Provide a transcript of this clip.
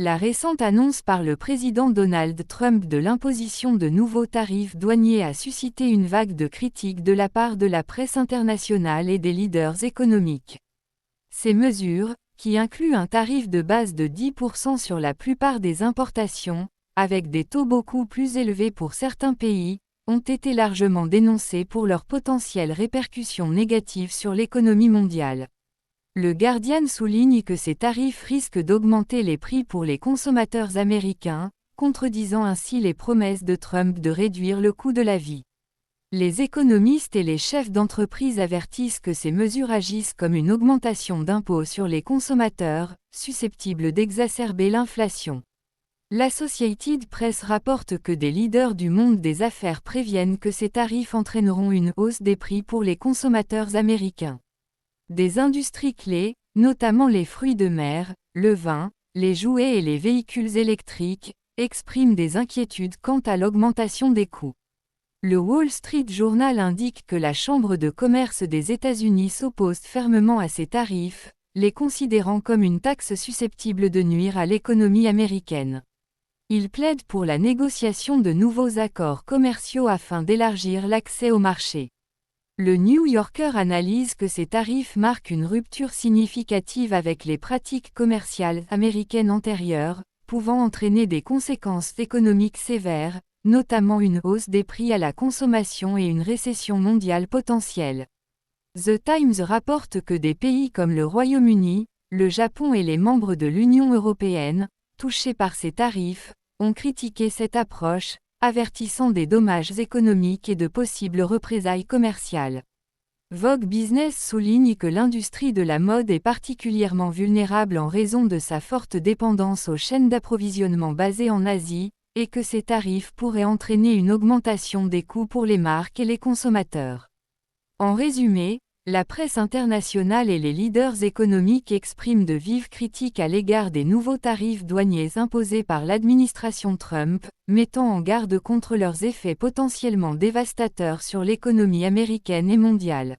La récente annonce par le président Donald Trump de l'imposition de nouveaux tarifs douaniers a suscité une vague de critiques de la part de la presse internationale et des leaders économiques. Ces mesures, qui incluent un tarif de base de 10% sur la plupart des importations, avec des taux beaucoup plus élevés pour certains pays, ont été largement dénoncées pour leurs potentielles répercussions négatives sur l'économie mondiale. Le Guardian souligne que ces tarifs risquent d'augmenter les prix pour les consommateurs américains, contredisant ainsi les promesses de Trump de réduire le coût de la vie. Les économistes et les chefs d'entreprise avertissent que ces mesures agissent comme une augmentation d'impôts sur les consommateurs, susceptible d'exacerber l'inflation. L'Associated Press rapporte que des leaders du monde des affaires préviennent que ces tarifs entraîneront une hausse des prix pour les consommateurs américains. Des industries clés, notamment les fruits de mer, le vin, les jouets et les véhicules électriques, expriment des inquiétudes quant à l'augmentation des coûts. Le Wall Street Journal indique que la Chambre de commerce des États-Unis s'oppose fermement à ces tarifs, les considérant comme une taxe susceptible de nuire à l'économie américaine. Il plaide pour la négociation de nouveaux accords commerciaux afin d'élargir l'accès au marché. Le New Yorker analyse que ces tarifs marquent une rupture significative avec les pratiques commerciales américaines antérieures, pouvant entraîner des conséquences économiques sévères, notamment une hausse des prix à la consommation et une récession mondiale potentielle. The Times rapporte que des pays comme le Royaume-Uni, le Japon et les membres de l'Union européenne, touchés par ces tarifs, ont critiqué cette approche, avertissant des dommages économiques et de possibles représailles commerciales. Vogue Business souligne que l'industrie de la mode est particulièrement vulnérable en raison de sa forte dépendance aux chaînes d'approvisionnement basées en Asie, et que ces tarifs pourraient entraîner une augmentation des coûts pour les marques et les consommateurs. En résumé, la presse internationale et les leaders économiques expriment de vives critiques à l'égard des nouveaux tarifs douaniers imposés par l'administration Trump, mettant en garde contre leurs effets potentiellement dévastateurs sur l'économie américaine et mondiale.